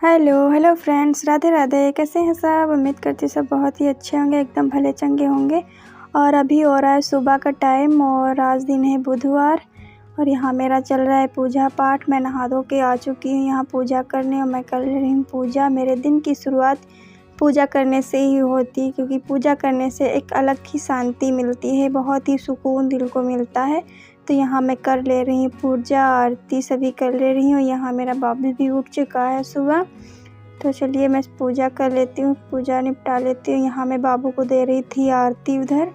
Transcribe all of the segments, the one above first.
Hello hello friends, Radhe Radhe. कैसे हैं सब? उम्मीद करती सब बहुत ही अच्छे होंगे, एकदम भले चंगे होंगे। और अभी हो रहा है सुबह का टाइम और आज दिन है बुधवार और यहाँ मेरा चल रहा है पूजा पाठ। मैं नहा धो के आ चुकी हूँ यहाँ पूजा करने और मैं कर रही हूँ पूजा। मेरे दिन की शुरुआत पूजा करने से ही होती है, क्योंकि पूजा करने से एक अलग ही शांति मिलती है, बहुत ही सुकून दिल को मिलता है। तो यहाँ मैं कर ले रही हूँ पूजा, आरती सभी कर ले रही हूँ। यहाँ मेरा बाबू भी उठ चुका है सुबह, तो चलिए मैं पूजा कर लेती हूँ, पूजा निपटा लेती हूँ। यहाँ मैं बाबू को दे रही थी आरती उधर,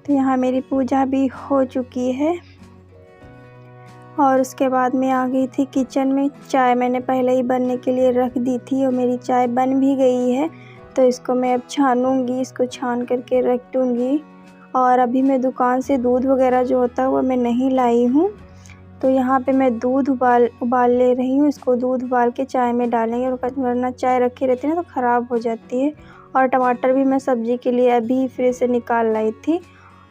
तो यहाँ मेरी पूजा भी हो चुकी है। और उसके बाद मैं आ गई थी किचन में। चाय मैंने पहले ही बनने के लिए रख दी थी और मेरी चाय बन भी गई है, तो इसको मैं अब छानूँगी, इसको छान करके रख दूँगी। और अभी मैं दुकान से दूध वगैरह जो होता है वो मैं नहीं लाई हूँ, तो यहाँ पे मैं दूध उबाल ले रही हूँ। इसको दूध उबाल के चाय में डालेंगे, वरना चाय रखी रहती है ना तो ख़राब हो जाती है। और टमाटर भी मैं सब्ज़ी के लिए अभी फ्रिज से निकाल लाई थी।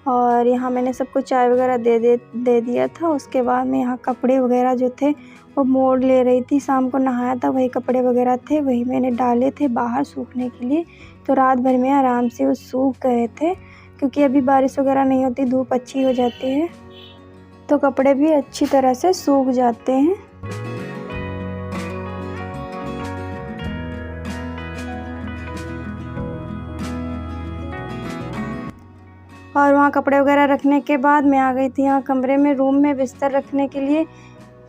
और यहाँ मैंने सबको चाय वगैरह दे दिया था। उसके बाद मैं यहाँ कपड़े वगैरह जो थे वो मोड़ ले रही थी। शाम को नहाया था, वही कपड़े वगैरह थे, वही मैंने डाले थे बाहर सूखने के लिए। तो रात भर में आराम से वो सूख गए थे, क्योंकि अभी बारिश वगैरह नहीं होती, धूप अच्छी हो जाती है तो कपड़े भी अच्छी तरह से सूख जाते हैं। और वहाँ कपड़े वगैरह रखने के बाद मैं आ गई थी यहाँ कमरे में, रूम में बिस्तर रखने के लिए,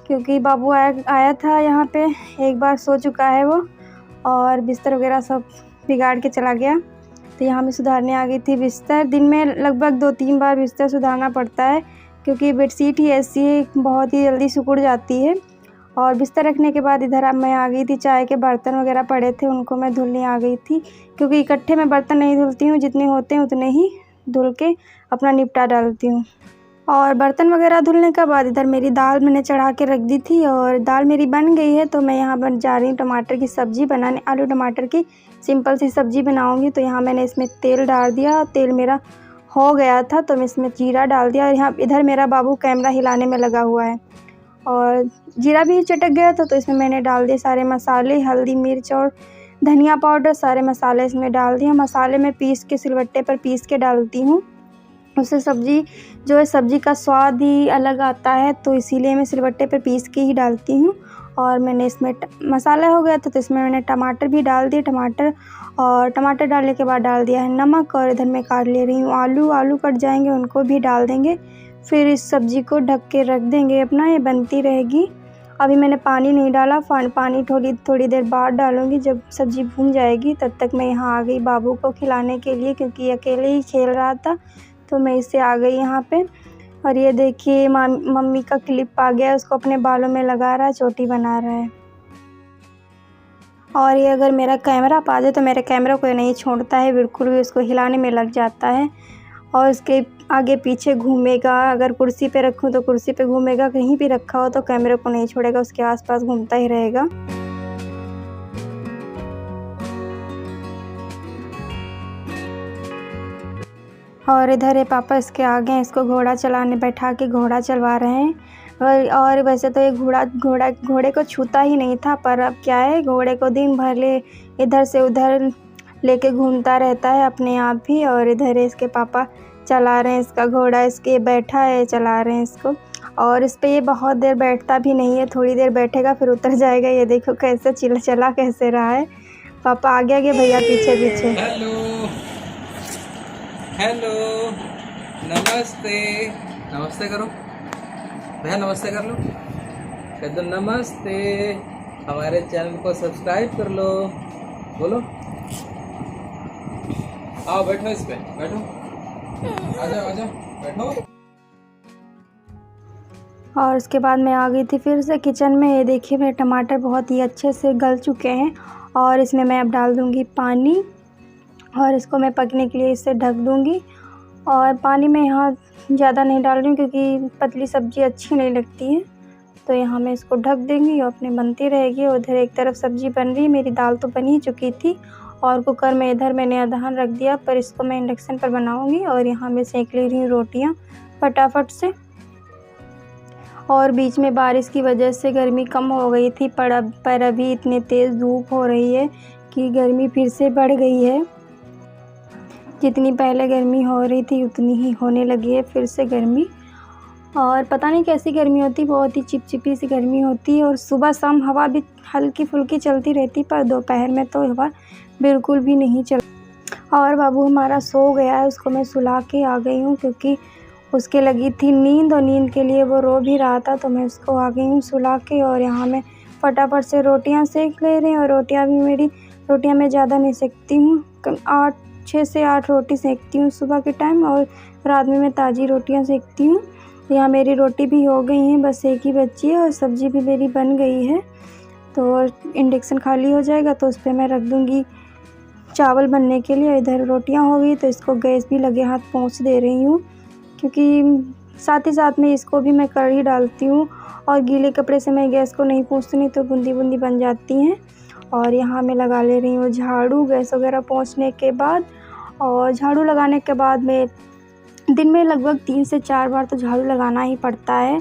क्योंकि बाबू आया था यहाँ पे, एक बार सो चुका है वो और बिस्तर वगैरह सब बिगाड़ के चला गया। तो यहाँ मैं सुधारने आ गई थी बिस्तर। दिन में लगभग 2-3 बार बिस्तर सुधारना पड़ता है, क्योंकि बेडशीट ही ऐसी है, बहुत ही जल्दी सिकुड़ जाती है। और बिस्तर रखने के बाद इधर अब मैं आ गई थी, चाय के बर्तन वगैरह पड़े थे उनको मैं धुलने आ गई थी, क्योंकि इकट्ठे मैं बर्तन नहीं धुलती हूँ, जितने होते हैं उतने ही धुल के अपना निपटा डालती हूँ। और बर्तन वगैरह धुलने के बाद इधर मेरी दाल मैंने चढ़ा के रख दी थी और दाल मेरी बन गई है। तो मैं यहाँ पर जा रही हूँ टमाटर की सब्ज़ी बनाने, आलू टमाटर की सिंपल सी सब्ज़ी बनाऊँगी। तो यहाँ मैंने इसमें तेल डाल दिया, तेल मेरा हो गया था तो मैं इसमें जीरा डाल दिया। और यहाँ इधर मेरा बाबू कैमरा हिलाने में लगा हुआ है और जीरा भी चटक गया था, तो इसमें मैंने डाल दिए सारे मसाले, हल्दी मिर्च और धनिया पाउडर, सारे मसाले इसमें डाल दिए। मसाले में पीस के सिलबट्टे पर पीस के डालती हूँ, उससे सब्ज़ी जो है सब्ज़ी का स्वाद ही अलग आता है, तो इसीलिए मैं सिलबट्टे पर पीस के ही डालती हूँ। और मैंने इसमें मसाला हो गया था तो इसमें मैंने टमाटर भी डाल दिए, टमाटर डालने के बाद डाल दिया है नमक। और इधर मैं काट ले रही हूँ आलू कट जाएंगे, उनको भी डाल देंगे। फिर इस सब्ज़ी को ढक के रख देंगे अपना, ये बनती रहेगी। अभी मैंने पानी नहीं डाला, पानी थोड़ी देर बाद डालूँगी जब सब्ज़ी भून जाएगी। तब तक मैं यहाँ आ गई बाबू को खिलाने के लिए, क्योंकि अकेले ही खेल रहा था, तो मैं इससे आ गई यहाँ पे। और ये देखिए मम्मी का क्लिप आ गया, उसको अपने बालों में लगा रहा है, चोटी बना रहा है। और ये अगर मेरा कैमरा पा जाए तो मेरे कैमरा को नहीं छोड़ता है बिल्कुल भी, उसको हिलाने में लग जाता है और उसके आगे पीछे घूमेगा। अगर कुर्सी पे रखूँ तो कुर्सी पे घूमेगा, कहीं भी रखा हो तो कैमरे को नहीं छोड़ेगा, उसके आसपास घूमता ही रहेगा। और इधर है पापा इसके आगे हैं, इसको घोड़ा चलाने बैठा के घोड़ा चलवा रहे हैं। और वैसे तो ये घोड़े को छूता ही नहीं था, पर अब क्या है, घोड़े को दिन भर इधर से उधर लेके घूमता रहता है अपने आप ही। और इधर इसके पापा चला रहे हैं इसका घोड़ा, इसके बैठा है, चला रहे हैं इसको। और इस पे ये बहुत देर बैठता भी नहीं है, थोड़ी देर बैठेगा फिर उतर जाएगा। ये देखो कैसे चला कैसे रहा है, पापा आगे आगे भैया पीछे पीछे। हेलो नमस्ते, नमस्ते करो भैया, नमस्ते कर लो, कह दो नमस्ते। हमारे चैनल को सब्सक्राइब कर लो, बोलो। आओ बैठो, इस पे बैठो, आ जाओ बैठो। और उसके बाद मैं आ गई थी फिर से किचन में। ये देखिए मेरे टमाटर बहुत ही अच्छे से गल चुके हैं और इसमें मैं अब डाल दूँगी पानी और इसको मैं पकने के लिए इसे ढक दूँगी। और पानी में यहाँ ज़्यादा नहीं डाल रही हूँ, क्योंकि पतली सब्ज़ी अच्छी नहीं लगती है, तो यहाँ मैं इसको ढक देंगी और अपने बनती रहेगी। उधर एक तरफ सब्ज़ी बन रही है, मेरी दाल तो बन ही चुकी थी। और कुकर में इधर मैंने अदहन रख दिया, पर इसको मैं इंडक्शन पर बनाऊँगी। और यहाँ मैं सेंक ले रही हूँ रोटियाँ फटाफट से। और बीच में बारिश की वजह से गर्मी कम हो गई थी, पर अभी इतनी तेज़ धूप हो रही है कि गर्मी फिर से बढ़ गई है। जितनी पहले गर्मी हो रही थी उतनी ही होने लगी है फिर से गर्मी। और पता नहीं कैसी गर्मी होती, बहुत ही चिपचिपी सी गर्मी होती है। और सुबह शाम हवा भी हल्की फुल्की चलती रहती, पर दोपहर में तो हवा बिल्कुल भी नहीं चल। और बाबू हमारा सो गया है, उसको मैं सुला के आ गई हूँ क्योंकि उसके लगी थी नींद, और नींद के लिए वो रो भी रहा था, तो मैं उसको आ गई हूँ सुला के। और यहाँ मैं फटाफट से रोटियाँ सेक ले रही हूँ। और रोटियाँ मैं ज़्यादा नहीं सेकती हूँ, 6 से 8 रोटी सेकती हूँ सुबह के टाइम, और रात में मैं ताज़ी रोटियाँ सेकती हूँ। यहाँ मेरी रोटी भी हो गई हैं, बस एक ही बची है, और सब्ज़ी भी मेरी बन गई है। तो इंडक्शन खाली हो जाएगा तो उस पर मैं रख दूँगी चावल बनने के लिए। इधर रोटियाँ हो गई तो इसको गैस भी लगे हाथ पोंछ दे रही हूँ, क्योंकि साथ ही साथ में इसको भी मैं कढ़ी डालती हूँ, और गीले कपड़े से मैं गैस को नहीं पोंछती, नहीं तो बूंदी बूंदी बन जाती हैं। और यहाँ मैं लगा ले रही हूँ झाड़ू गैस वगैरह पोंछने के बाद। और झाड़ू लगाने के बाद में दिन में लगभग 3 से 4 बार तो झाड़ू लगाना ही पड़ता है।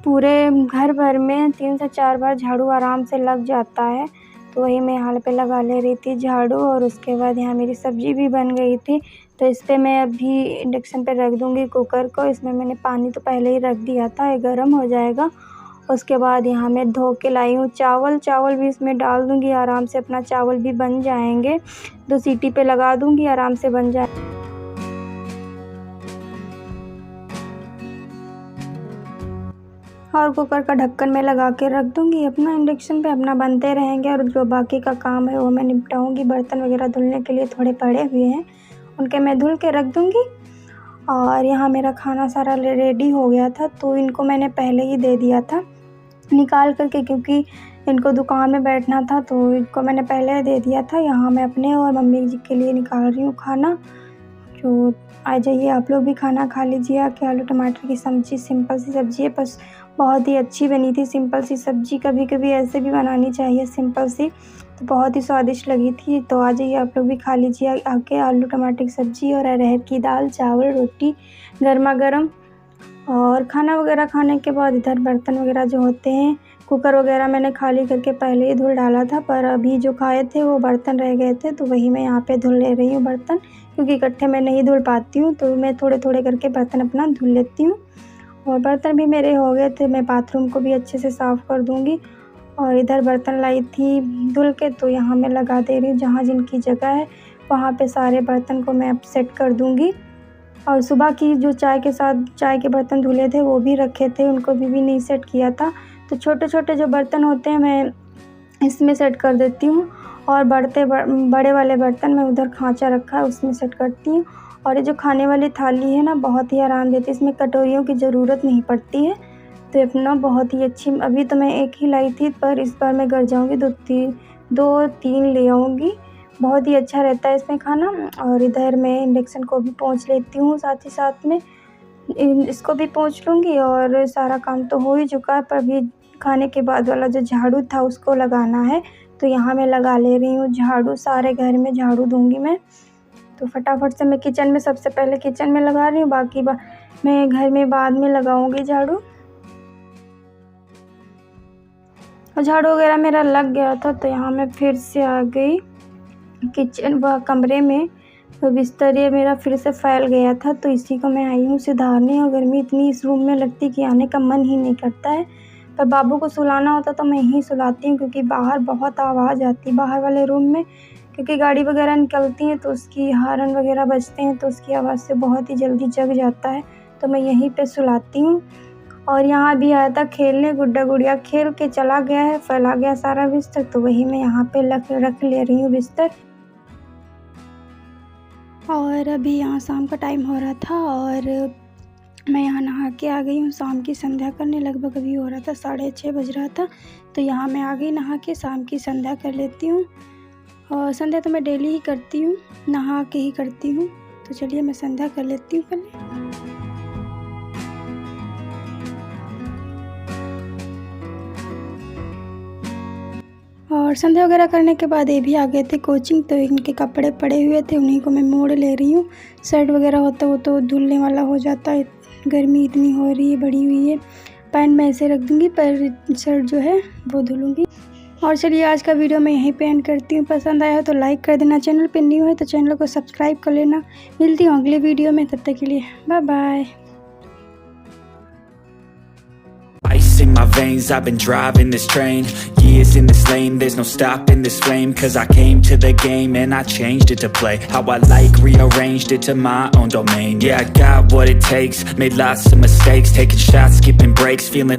पूरे घर भर में 3 से 4 बार झाड़ू आराम से लग जाता है। तो वही मैं यहाँ पे लगा ले रही थी झाड़ू। और उसके बाद यहाँ मेरी सब्ज़ी भी बन गई थी, तो इस पर मैं अभी इंडक्शन पे रख दूँगी कुकर को। इसमें मैंने पानी तो पहले ही रख दिया था, ये गर्म हो जाएगा। उसके बाद यहाँ मैं धो के लाई हूँ चावल भी इसमें डाल दूँगी, आराम से अपना चावल भी बन जाएंगे। 2 सीटी पे लगा दूँगी, आराम से बन जाए। और कुकर का ढक्कन मैं लगा के रख दूँगी अपना इंडक्शन पे, अपना बनते रहेंगे। और जो बाकी का काम है वो मैं निपटाऊँगी। बर्तन वगैरह धुलने के लिए थोड़े पड़े हुए हैं, उनके मैं धुल के रख दूँगी। और यहाँ मेरा खाना सारा रेडी हो गया था, तो इनको मैंने पहले ही दे दिया था निकाल करके, क्योंकि इनको दुकान में बैठना था, तो इनको मैंने पहले दे दिया था। यहाँ मैं अपने और मम्मी जी के लिए निकाल रही हूँ खाना। जो आ जाइए आप लोग भी खाना खा लीजिए। कि आलू टमाटर की सब्ज़ी सिंपल सी सब्ज़ी है, बस बहुत ही अच्छी बनी थी सिंपल सी सब्ज़ी। कभी कभी ऐसे भी बनानी चाहिए सिंपल सी, तो बहुत ही स्वादिष्ट लगी थी। तो आ जाइए आप लोग भी खा लीजिए आके आलू टमाटर की सब्ज़ी और अरहर की दाल, चावल, रोटी गर्मा गर्म। और खाना वगैरह खाने के बाद इधर बर्तन वगैरह जो होते हैं, कुकर वगैरह मैंने खाली करके पहले ही धुल डाला था, पर अभी जो खाए थे वो बर्तन रह गए थे, तो वही मैं यहाँ पे धुल ले रही हूँ बर्तन, क्योंकि इकट्ठे मैं नहीं धुल पाती हूँ, तो मैं थोड़े थोड़े करके बर्तन अपना धुल लेती हूँ। और बर्तन भी मेरे हो गए थे, मैं बाथरूम को भी अच्छे से साफ़ कर दूँगी। और इधर बर्तन लाई थी धुल के, तो यहाँ मैं लगा दे रही हूँ, जहाँ जिनकी जगह है वहाँ पे सारे बर्तन को मैं अब सेट कर दूँगी। और सुबह की जो चाय के बर्तन धुले थे वो भी रखे थे, उनको भी नहीं सेट किया था। तो छोटे छोटे जो बर्तन होते हैं मैं इसमें सेट कर देती हूँ, और बड़े वाले बर्तन मैं उधर खांचा रखा है उसमें सेट करती हूँ। और ये जो खाने वाली थाली है ना, बहुत ही आराम देती है, इसमें कटोरियों की ज़रूरत नहीं पड़ती है। तो अपना बहुत ही अच्छी, अभी तो मैं एक ही लाई थी, पर इस बार मैं घर जाऊँगी 2-3 ले आऊँगी। बहुत ही अच्छा रहता है इसमें खाना। और इधर मैं इंडक्शन को भी पोंछ लेती हूँ, साथ ही साथ में इसको भी पोंछ लूँगी। और सारा काम तो हो ही चुका है, पर अभी खाने के बाद वाला जो झाड़ू था उसको लगाना है, तो यहाँ मैं लगा ले रही हूँ झाड़ू। सारे घर में झाड़ू दूँगी मैं, तो फटाफट से मैं किचन में सबसे पहले किचन में लगा रही हूँ, बाकी मैं घर में बाद में लगाऊँगी झाड़ू। और झाड़ू वगैरह मेरा लग गया था, तो यहाँ मैं फिर से आ गई किचन व कमरे में। तो बिस्तर ये मेरा फिर से फैल गया था, तो इसी को मैं आई हूँ सुधारने। और गर्मी इतनी इस रूम में लगती कि आने का मन ही नहीं करता है, पर बाबू को सुलाना होता तो मैं ही सुलाती हूँ, क्योंकि बाहर बहुत आवाज़ आती है बाहर वाले रूम में, क्योंकि गाड़ी वगैरह निकलती हैं तो उसकी हॉर्न वगैरह बजते हैं, तो उसकी आवाज़ से बहुत ही जल्दी जग जाता है, तो मैं यहीं पे सुलाती हूँ। और यहाँ भी आया था खेलने, गुड्डा गुड़िया खेल के चला गया है, फैला गया सारा बिस्तर, तो वही मैं यहाँ पे रख ले रही हूँ बिस्तर। और अभी यहाँ शाम का टाइम हो रहा था, और मैं यहाँ नहा के आ गई हूँ शाम की संध्या करने। लगभग अभी हो रहा था 6:30 बज रहा था, तो यहाँ मैं आ गई नहा के, शाम की संध्या कर लेती हूँ। और संध्या तो मैं डेली ही करती हूँ, नहा के ही करती हूँ। तो चलिए मैं संध्या कर लेती हूँ पहले। और संध्या वगैरह करने के बाद ये भी आ गए थे कोचिंग, तो इनके कपड़े पड़े हुए थे, उन्हीं को मैं मोड़ ले रही हूँ। शर्ट वगैरह होता वो तो धुलने वाला हो जाता है, गर्मी इतनी हो रही है, बढ़ी हुई है। पैंट मैं ऐसे रख दूँगी, पर शर्ट जो है वो धुलूँगी। और चलिए आज का वीडियो मैं यहीं पे एंड करती हूँ। पसंद आया हो तो लाइक कर देना, चैनल पे न्यू है तो चैनल को सब्सक्राइब कर लेना। मिलती हूँ अगले वीडियो में, तब तक के लिए bye bye. Ice in my veins, I've been driving this train. Years in this lane, there's no stopping this flame. Cause I came to the game and I changed it to play how I like, rearranged it to my own domain. Yeah, I got what it takes, made lots of mistakes, taking shots, skipping breaks, feeling